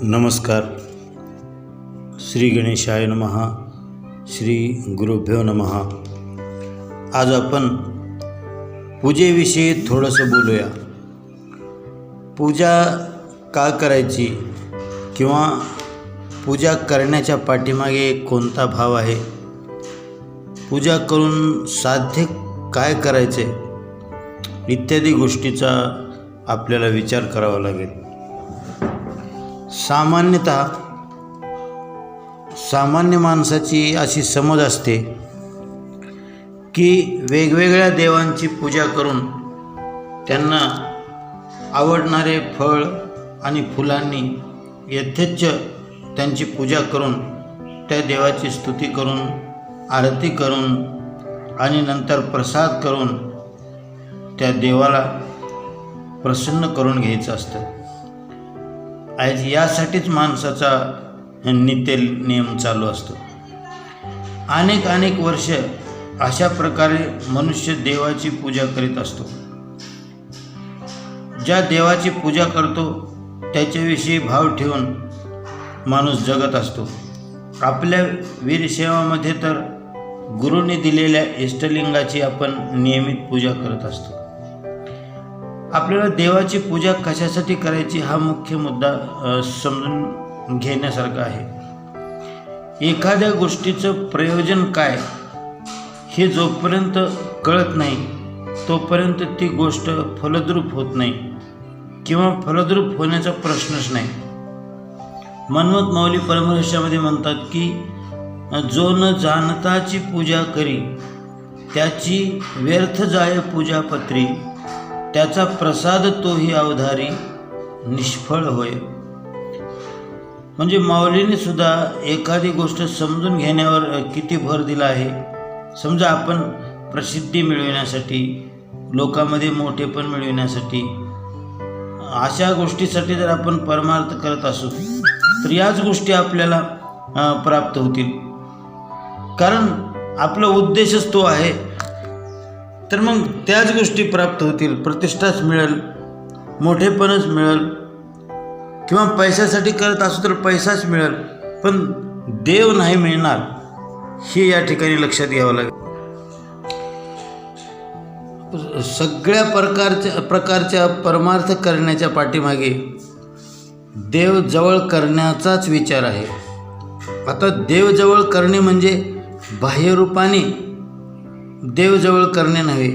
नमस्कार. श्री गणेशाय नमः. श्री गुरुभ्यो नमः. आज आपण पूजेविषयी थोडंसं बोलूया. पूजा का करायची किंवा पूजा करण्याच्या पाठीमागे कोणता भाव आहे, पूजा करून साध्य काय करायचे इत्यादी गोष्टीचा आपल्याला विचार करावा लागेल. सामान्य माणसाची अशी समज असते की वेगवेगळ्या देवांची पूजा करून त्यांना आवडणारे फळ आणि फुलांनी यथेच्छ त्यांची पूजा करून त्या देवाची स्तुती करून आरती करून आणि नंतर प्रसाद करून त्या देवाला प्रसन्न करून घ्यायचं असतं. आज यासाठीच माणसाचा नित्य नियम चालू असतो. अनेक वर्ष अशा प्रकारे मनुष्य देवाची पूजा करीत असतो. ज्या देवाची पूजा करतो त्याच्याविषयी भाव ठेवून माणूस जगत असतो. आपल्या वीरसेवामध्ये तर गुरूंनी दिलेल्या इष्टलिंगाची आपण नियमित पूजा करत असतो. आपल्याला देवाची पूजा कशासाठी करायची हा मुख्य मुद्दा समजून घेण्यासारखा आहे. एखाद्या गोष्टीचं प्रयोजन काय हे जोपर्यंत कळत नाही तोपर्यंत ती गोष्ट फलद्रूप होत नाही किंवा फलद्रूप होण्याचा प्रश्नच नाही. मनमत माऊली परमहंसामध्ये म्हणतात की जो न जाणताची पूजा करी त्याची व्यर्थ जाय पूजापत्री, त्याचा प्रसाद तोही अवधारी निष्फळ होय. म्हणजे माऊलीने सुद्धा एखादी गोष्ट समजून घेण्यावर किती भर दिला आहे. समजा आपण प्रसिद्धी मिळविण्यासाठी, लोकांमध्ये मोठेपण मिळविण्यासाठी, अशा गोष्टीसाठी जर आपण परमार्थ करत असू तर याच गोष्टी आपल्याला प्राप्त होतील. कारण आपला उद्देशच तो आहे. तर मग त्याच गोष्टी प्राप्त होतील. प्रतिष्ठाच मिळेल, मोठेपणच मिळेल, किंवा पैशासाठी करत असू तर पैसाच मिळेल, पण देव नाही मिळणार हे या ठिकाणी लक्षात घ्यावं लागेल. सगळ्या प्रकारच्या परमार्थ करण्याच्या पाठीमागे देव जवळ करण्याचाच विचार आहे. आता देव जवळ करणे म्हणजे बाह्यरूपाने देवजवळ करणे नव्हे,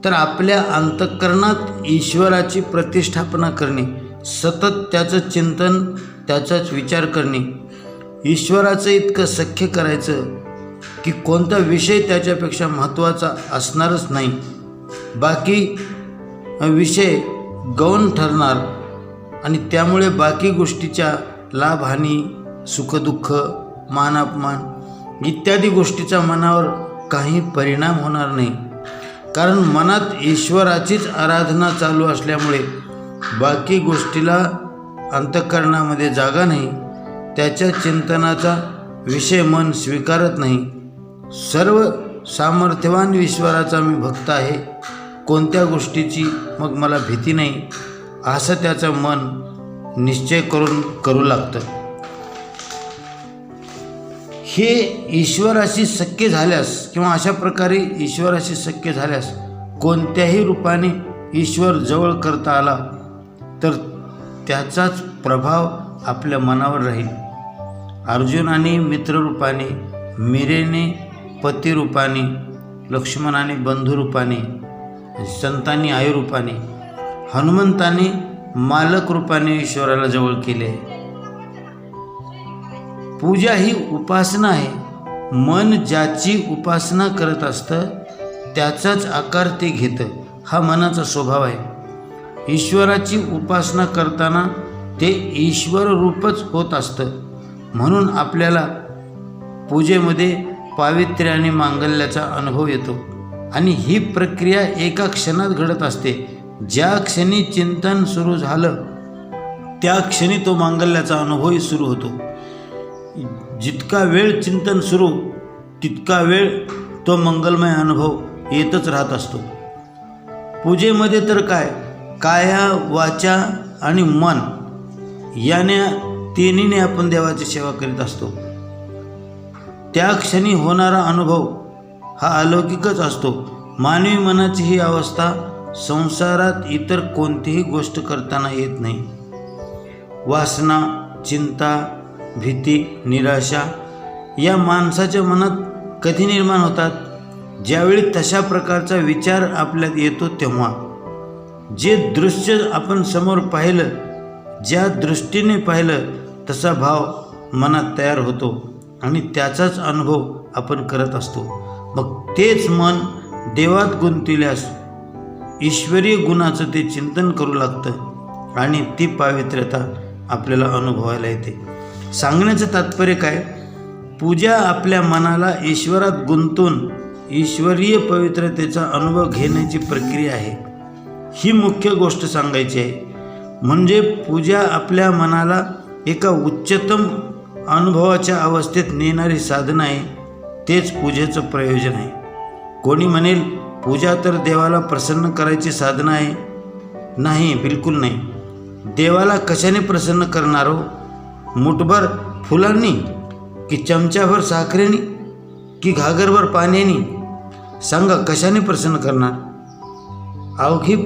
तर आपल्या अंतःकरणात ईश्वराची प्रतिष्ठापना करणे, सतत त्याचं चिंतन, त्याचाच विचार करणे, ईश्वराचं इतकं सख्य करायचं की कोणता विषय त्याच्यापेक्षा महत्त्वाचा असणारच नाही. बाकी विषय गौण ठरणार आणि त्यामुळे बाकी गोष्टीच्या लाभहानी, सुखदुःख, मानापमान इत्यादी गोष्टीचा मनावर काही परिणाम होणार नाही. कारण मनात ईश्वराचीच आराधना चालू असल्यामुळे बाकी गोष्टीला अंतःकरणामध्ये जागा नाही, त्याच्या चिंतनाचा विषय मन स्वीकारत नाही. सर्व सामर्थ्यवान ईश्वराचा मी भक्त आहे, कोणत्या गोष्टीची मग मला भीती नाही, असं त्याचं मन निश्चय करू लागतं. हे ईश्वराशी सख्य झाल्यास किंवा अशा प्रकारे ईश्वराशी सख्य झाल्यास कोणत्याही रूपाने ईश्वर जवळ करता आला तर त्याचाच प्रभाव आपल्या मनावर राहील. अर्जुनाने मित्ररूपाने, मीरेने पतिरूपाने, लक्ष्मणाने बंधुरूपाने, संतांनी आईरूपाने, हनुमंताने मालक रूपाने ईश्वराला जवळ केले. पूजा ही उपासना आहे. मन ज्याची उपासना करत असतं त्याचाच आकार ते घेतं, हा मनाचा स्वभाव आहे. ईश्वराची उपासना करताना ते ईश्वर रूपच होत असतं. म्हणून आपल्याला पूजेमध्ये पावित्र्य आणि मांगल्याचा अनुभव येतो आणि ही प्रक्रिया एका क्षणात घडत असते. ज्या क्षणी चिंतन सुरू झालं त्या क्षणी तो मांगल्याचा अनुभवही सुरू होतो. जितका वेळ चिंतन सुरू तितका वेळ तो मंगलमय अनुभव येतच राहत असतो. पूजेमध्ये तर काय, काया वाचा आणि मन याने तिन्हीने आपण देवाची सेवा करीत असतो. त्या क्षणी होणारा अनुभव हा अलौकिकच असतो. मानवी मनाची ही अवस्था संसारात इतर कोणतीही गोष्ट करताना येत नाही. वासना, चिंता, भीती, निराशा या माणसाच्या मनात कधी निर्माण होतात? ज्यावेळी तशा प्रकारचा विचार आपल्यात येतो तेव्हा. जे दृश्य आपण समोर पाहिलं, ज्या दृष्टीने पाहिलं तसा भाव मनात तयार होतो आणि त्याचाच अनुभव आपण करत असतो. मग तेच मन देवात गुंतविल्यास ईश्वरीय गुणाचं ते चिंतन करू लागतं आणि ती पावित्र्यता आपल्याला अनुभवायला येते. सांगण्याचं तात्पर्य काय? पूजा आपल्या मनाला ईश्वरात गुंतून ईश्वरीय पवित्रतेचा अनुभव घेण्याची प्रक्रिया आहे. ही मुख्य गोष्ट सांगायची आहे. म्हणजे पूजा आपल्या मनाला एका उच्चतम अनुभवाच्या अवस्थेत नेणारी साधना आहे. तेच पूजेचं प्रयोजन आहे. कोणी म्हणेल पूजा तर देवाला प्रसन्न करायची साधना आहे. नाही, बिलकुल नाही. देवाला कशाने प्रसन्न करणार हो? मुठभर फुलांनी की चमच्याभर साखरेनी की घागरभर पाण्याने? सांगा, कशाने प्रसन्न करणार? अवघी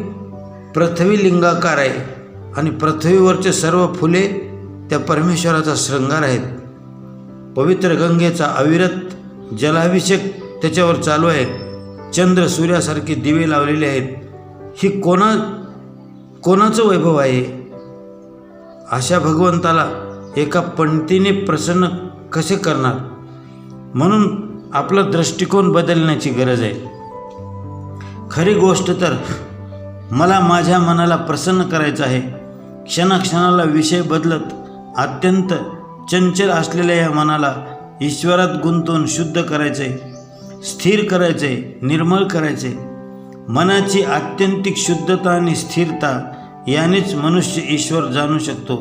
पृथ्वी लिंगाकार आहे आणि पृथ्वीवरचे सर्व फुले त्या परमेश्वराचा शृंगार आहेत. पवित्र गंगेचा अविरत जलाभिषेक त्याच्यावर चालू आहे. चंद्र सूर्यासारखे दिवे लावलेले आहेत. ही कोणाचं वैभव आहे? अशा भगवंताला एका पंक्तीने प्रसन्न कसे करणार? म्हणून आपला दृष्टिकोन बदलण्याची गरज आहे. खरी गोष्ट तर मला माझ्या मनाला प्रसन्न करायचं आहे. क्षणाक्षणाला विषय बदलत अत्यंत चंचल असलेल्या या मनाला ईश्वरात गुंतवून शुद्ध करायचे, स्थिर करायचे, निर्मळ करायचे. मनाची आत्यंतिक शुद्धता आणि स्थिरता यानेच मनुष्य ईश्वर जाणू शकतो,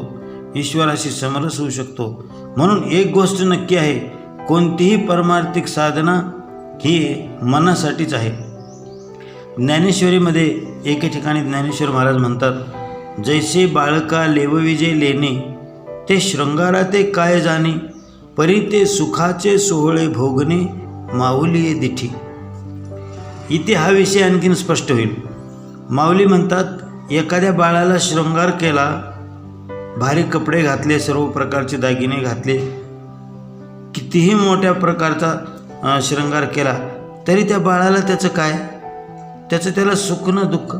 ईश्वराशी समरस होऊ शकतो. म्हणून एक गोष्ट नक्की आहे, कोणतीही परमार्थिक साधना ही मनासाठीच आहे. ज्ञानेश्वरीमध्ये एके ठिकाणी ज्ञानेश्वर महाराज म्हणतात, जैसे बाळका लेवविजे लेणे ते शृंगाराते काय जाणे, परी ते सुखाचे सोहळे भोगणे माऊली दिठी. इथे हा विषय आणखीन स्पष्ट होईल. माऊली म्हणतात, एखाद्या बाळाला शृंगार केला, भारी कपडे घातले, सर्व प्रकारचे दागिने घातले, कितीही मोठ्या प्रकारचा शृंगार केला तरी त्या बाळाला त्याचं काय? त्याला सुख न दुःख.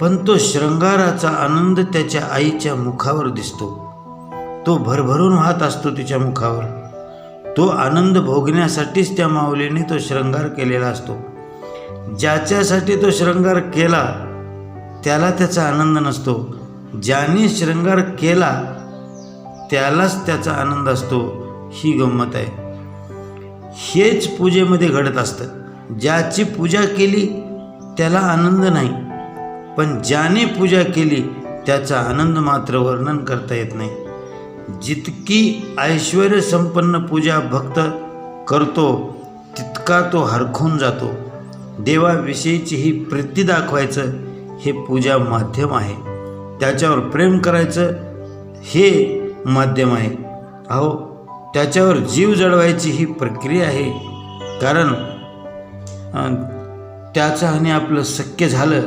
पण तो शृंगाराचा आनंद त्याच्या आईच्या मुखावर दिसतो. तो भरभरून वाहत असतो तिच्या मुखावर. तो आनंद भोगण्यासाठीच त्या माऊलीने तो शृंगार केलेला असतो. ज्याच्यासाठी तो शृंगार केला त्याला त्याचा आनंद नसतो. ज्याने शृंगार केला त्यालाच त्याचा आनंद असतो. ही गंमत आहे. हेच पूजेमध्ये घडत असतं. ज्याची पूजा केली त्याला आनंद नाही, पण ज्याने पूजा केली त्याचा आनंद मात्र वर्णन करता येत नाही. जितकी ऐश्वर्य संपन्न पूजा भक्त करतो तितका तो हरखून जातो. देवाविषयीची ही प्रीती दाखवायचं हे पूजा माध्यम आहे. त्याच्यावर प्रेम करायचं हे माध्यम आहे. अहो, त्याच्यावर जीव जडवायची ही प्रक्रिया आहे. कारण त्याचं आणि आपलं शक्य झालं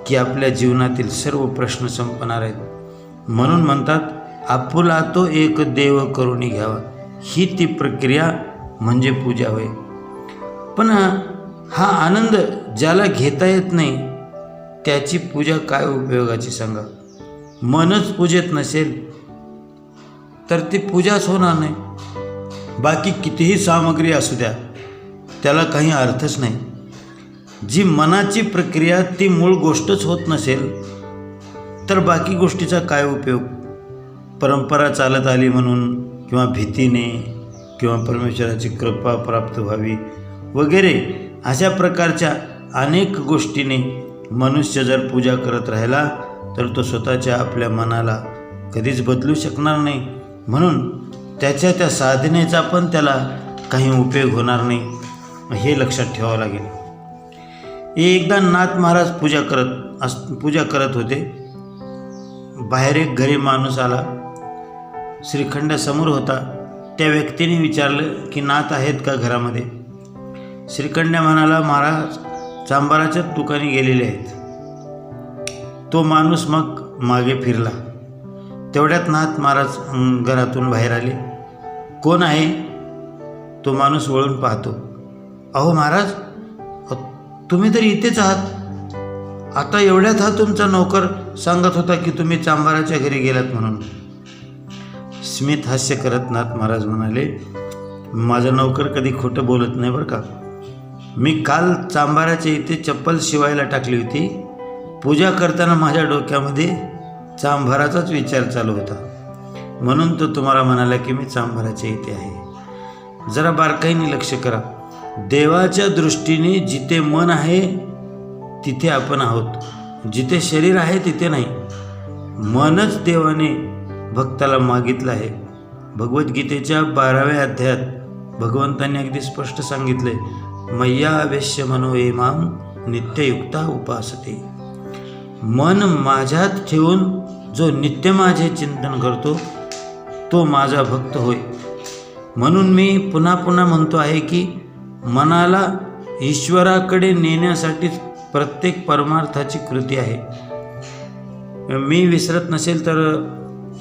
की आपल्या जीवनातील सर्व प्रश्न संपणार आहेत. म्हणून म्हणतात, आपुला तो एक देव करुणी घ्यावा. ही ती प्रक्रिया म्हणजे पूजा होय. पण हा आनंद ज्याला घेता येत नाही त्याची पूजा काय उपयोगाची सांगा? मनच पूजेत नसेल तर ती पूजाच होणार नाही. बाकी कितीही सामग्री असू द्या त्याला काही अर्थच नाही. जी मनाची प्रक्रिया ती मूळ गोष्टच होत नसेल तर बाकी गोष्टीचा काय उपयोग? परंपरा चालत आली म्हणून किंवा भीतीने किंवा परमेश्वराची कृपा प्राप्त व्हावी वगैरे अशा प्रकारच्या अनेक गोष्टीने मनुष्य जर पूजा करत राहिला तर तो स्वतःच्या आपल्या मनाला कधीच बदलू शकणार नाही. म्हणून त्या साधनेचा पण त्याला काही उपयोग होणार नाही, हे लक्षात ठेवावं लागेल. एकदा नाथ महाराज पूजा करत होते. बाहेर एक गरीब माणूस आला. श्रीखंडासमोर होता त्या व्यक्तीने विचारलं की नाथ आहेत का घरामध्ये? श्रीखंड्या म्हणाला, महाराज चांभाराच्याच दुकानी गेलेले आहेत. तो माणूस मग मागे फिरला. तेवढ्यात नाथ महाराज घरातून बाहेर आले. कोण आहे? तो माणूस वळून पाहतो. अहो महाराज, तुम्ही तर इथेच आहात. आता एवढ्यात हा तुमचा नौकर सांगत होता की तुम्ही चांभाराच्या घरी गेलात म्हणून. स्मित हास्य करत नाथ महाराज म्हणाले, माझा नौकर कधी खोटं बोलत नाही बरं का. मी काल चांभाराच्या इथे चप्पल शिवायला टाकली होती. पूजा करताना माझ्या डोक्यामध्ये चांभाराचाच विचार चालू होता, म्हणून तो तुम्हाला म्हणाला की मी चांभाराच्या इथे आहे. जरा बारकाईने लक्ष करा. देवाच्या दृष्टीने जिथे मन आहे तिथे आपण आहोत, जिथे शरीर आहे तिथे नाही. मनच देवाने भक्ताला मागितलं आहे. भगवद्गीतेच्या 12व्या अध्यायात भगवंतांनी अगदी स्पष्ट सांगितले, मय्या आवेश्य मनो ये माम नित्ययुक्ता उपासते. मन माझ्यात ठेवून जो नित्य माझे चिंतन करतो तो माझा भक्त होय. म्हणून मी पुन्हा पुन्हा म्हणतो आहे की मनाला ईश्वराकडे नेण्यासाठीच प्रत्येक परमार्थाची कृती आहे. मी विसरत नसेल तर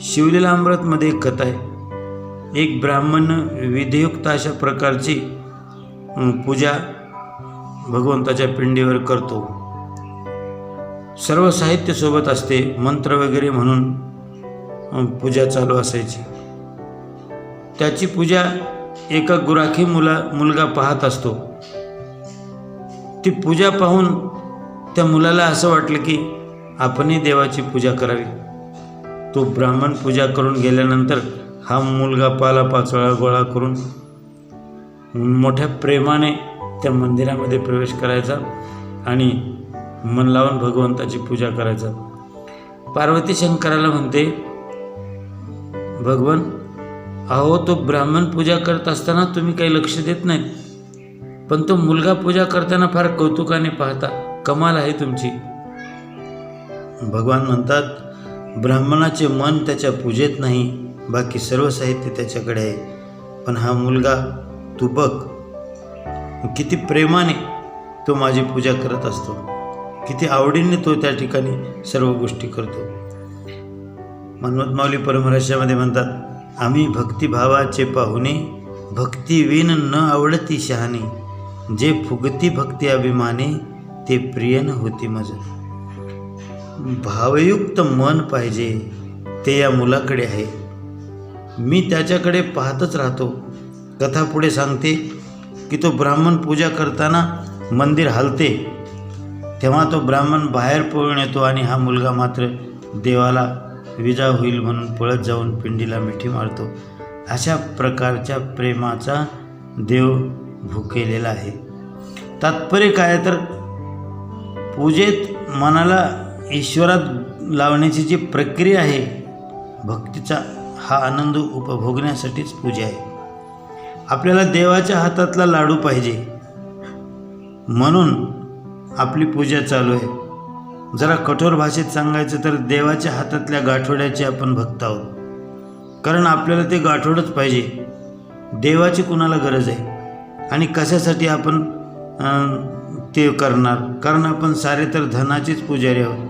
शिवलीलामृतमध्ये एक कथा आहे. एक ब्राह्मण विधियुक्त अशा प्रकारची पूजा भगवंताच्या पिंडीवर करतो. सर्व साहित्य सोबत असते, मंत्र वगैरे म्हणून पूजा चालू असायची. त्याची पूजा एका गुराखी मुलगा पाहत असतो. ती पूजा पाहून त्या मुलाला असं वाटलं की आपणही देवाची पूजा करावी. तो ब्राह्मण पूजा करून गेल्यानंतर हा मुलगा पालापाचोळा गोळा करून मोठ्या प्रेमाने त्या मंदिरामध्ये प्रवेश करायचा आणि मन लावून भगवंताची पूजा करायचा. पार्वती शंकराला म्हणते, भगवान अहो तो ब्राह्मण पूजा करत असताना तुम्ही काही लक्ष देत नाहीत, पण तो मुलगा पूजा करताना फार कौतुकाने पाहता. कमाल आहे तुमची. भगवान म्हणतात, ब्राह्मणाचे मन त्याच्या पूजेत नाही, बाकी सर्व साहित्य त्याच्याकडे आहे. पण हा मुलगा तू बघ किती प्रेमाने तो माझी पूजा करत असतो, किती आवडीने तो त्या ठिकाणी सर्व गोष्टी करतो. मनमत माऊली परमरहस्यामध्ये म्हणतात, आम्ही भक्तिभावाचे पाहुणे, भक्तिविन न आवडती शहाणे, जे फुगती भक्ती अभिमाने, ते प्रिय न होती मज. भावयुक्त मन पाहिजे, ते या मुलाकडे आहे. मी त्याच्याकडे पाहतच राहतो. कथा पुढे सांगते की तो ब्राह्मण पूजा करताना मंदिर हलते, तेव्हा तो ब्राह्मण बाहेर पळून येतो आणि हा मुलगा मात्र देवाला विजा होईल म्हणून पळत जाऊन पिंडीला मिठी मारतो. अशा प्रकारच्या प्रेमाचा देव भुकेलेला आहे. तात्पर्य काय तर पूजेत मनाला ईश्वरात लावण्याची जी प्रक्रिया आहे, भक्तीचा हा आनंद उपभोगण्यासाठीच पूजा आहे. आपल्याला देवाच्या हातातला लाडू पाहिजे म्हणून आपली पूजा चालू आहे. जरा कठोर भाषेत सांगायचं तर देवाच्या हातातल्या गाठोड्याचे आपण भक्त आहोत, कारण आपल्याला ते गाठोडच पाहिजे. देवाची कुणाला गरज आहे आणि कशासाठी आपण ते करणार? कारण आपण सारे तर धनाचीच पुजारी आहोत.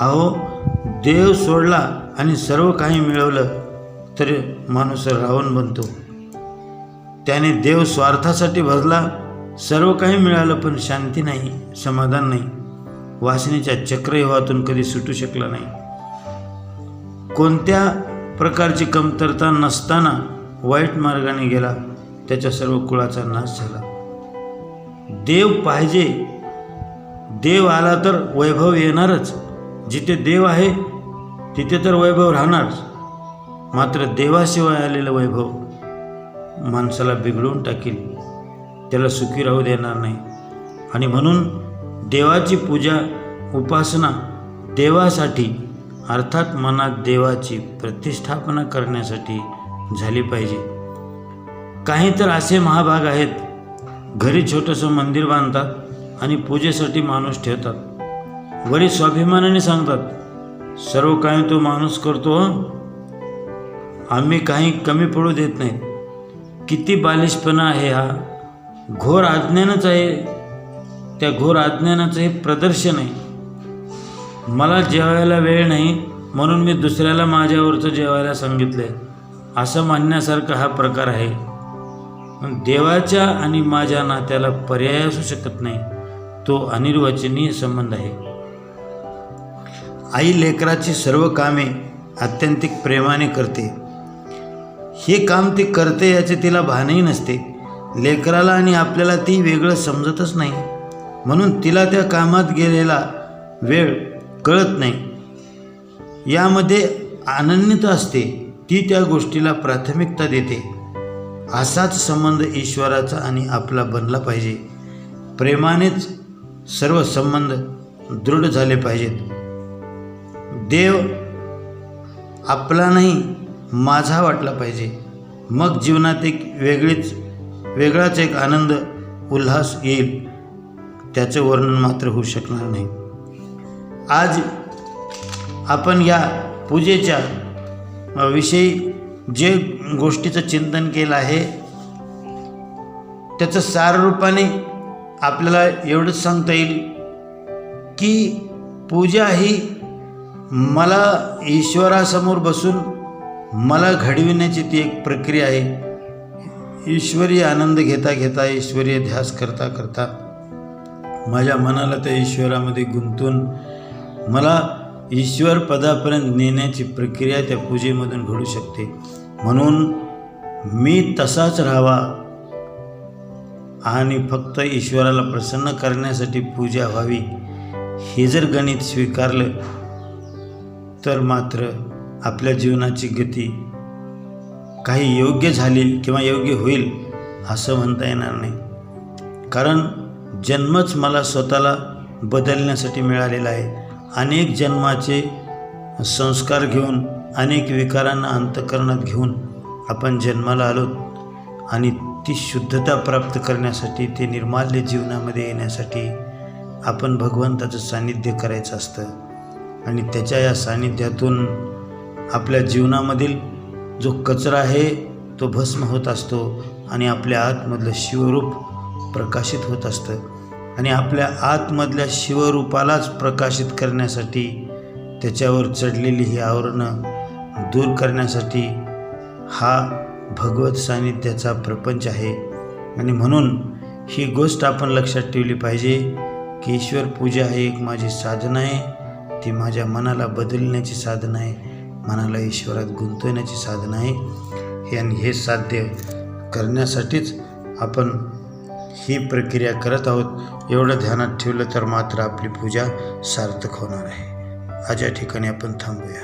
अहो देव सोडला आणि सर्व काही मिळवलं तर माणूस रावण बनतो. त्याने देव स्वार्थासाठी भजला, सर्व काही मिळालं पण शांती नाही, समाधान नाही, वासनेच्या चक्रव्यूहातून कधी सुटू शकला नाही. कोणत्या प्रकारची कमतरता नसताना वाईट मार्गाने गेला, त्याच्या सर्व कुळाचा नाश झाला. देव पाहिजे. देव आला तर वैभव येणारच. जिथे देव आहे तिथे तर वैभव राहणारच. मात्र देवाशिवाय आलेलं वैभव माणसाला बिघडवून टाकील, त्याला सुखी राहू देणार नाही. आणि म्हणून देवाची पूजा, उपासना देवासाठी अर्थात मनात देवाची प्रतिष्ठापना करण्यासाठी झाली पाहिजे. काही तर असे महाभाग आहेत, घरी छोटंसं मंदिर बांधतात आणि पूजेसाठी माणूस ठेवतात. वरी स्वाभिमानाने सांगतात, सर्व काही तो माणूस करतो, आम्ही काही कमी पडू देत नाही. किती बालिशपणा आहे हा. घोर अज्ञानच आहे. त्या घोर अज्ञानाचं हे प्रदर्शन आहे. मला जेवायला वेळ नाही म्हणून मी दुसऱ्याला माझ्यावरचं जेवायला सांगितलं आहे असं म्हणण्यासारखा हा प्रकार आहे. देवाच्या आणि माझ्या नात्याला पर्याय असू शकत नाही. तो अनिर्वचनीय संबंध आहे. आई लेकराची सर्व कामे आत्यंतिक प्रेमाने करते. हे काम ती करते याचे तिला भानही नसते. लेकराला आणि आपल्याला ती वेगळं समजतच नाही, म्हणून तिला त्या कामात गेलेला वेळ कळत नाही. यामध्ये अनन्यता असते. ती त्या गोष्टीला प्राथमिकता देते. असाच संबंध ईश्वराचा आणि आपला बनला पाहिजे. प्रेमानेच सर्व संबंध दृढ झाले पाहिजेत. देव आपला नाही माझा वाटला पाहिजे. मग जीवनात एक वेगळाच एक आनंद उल्हास येईल. त्याचं वर्णन मात्र होऊ शकणार नाही. आज आपण या पूजेच्या विषयी जे गोष्टीचं चिंतन केलं आहे त्याचं सार रूपाने आपल्याला एवढंच सांगता येईल की पूजा ही मला ईश्वरासमोर बसून मला घडविण्याची ती एक प्रक्रिया आहे. ईश्वरी आनंद घेता घेता, ईश्वरीय ध्यास करता करता माझ्या मनाला त्या ईश्वरामध्ये गुंतून मला ईश्वर पदापर्यंत नेण्याची प्रक्रिया त्या पूजेमधून घडू शकते. म्हणून मी तसाच राहावा आणि फक्त ईश्वराला प्रसन्न करण्यासाठी पूजा व्हावी हे जर गणित स्वीकारलं तर मात्र आपल्या जीवनाची गती काही योग्य झाली किंवा योग्य होईल असं म्हणता येणार नाही. कारण जन्मच मला स्वतःला बदलण्यासाठी मिळालेला आहे. अनेक जन्माचे संस्कार घेऊन, अनेक विकारांना अंतःकरणात घेऊन आपण जन्माला आलोत आणि ती शुद्धता प्राप्त करण्यासाठी, ते निर्माल्य जीवनामध्ये येण्यासाठी आपण भगवंताचं सान्निध्य करायचं असतं. आणि त्याच्या या सान्निध्यातून आपल्या जीवनामधील जो कचरा आहे तो भस्म होत असतो आणि आपल्या आतमधलं शिवरूप प्रकाशित होत असतं. आणि आपल्या आतमधल्या शिवरूपालाच प्रकाशित करण्यासाठी, त्याच्यावर चढलेली ही आवरणं दूर करण्यासाठी हा भगवत सान्निध्याचा प्रपंच आहे. आणि म्हणून ही गोष्ट आपण लक्षात ठेवली पाहिजे की ईश्वर पूजा ही एक माझी साधना आहे. ती माझ्या मनाला बदलण्याची साधना आहे, मनाला ईश्वरात गुंतवण्याची साधना आहे. आणि हे साध्य करण्यासाठीच आपण ही प्रक्रिया करत आहोत. एवढं ध्यानात ठेवलं तर मात्र आपली पूजा सार्थक होणार आहे. आज या ठिकाणी आपण थांबूया.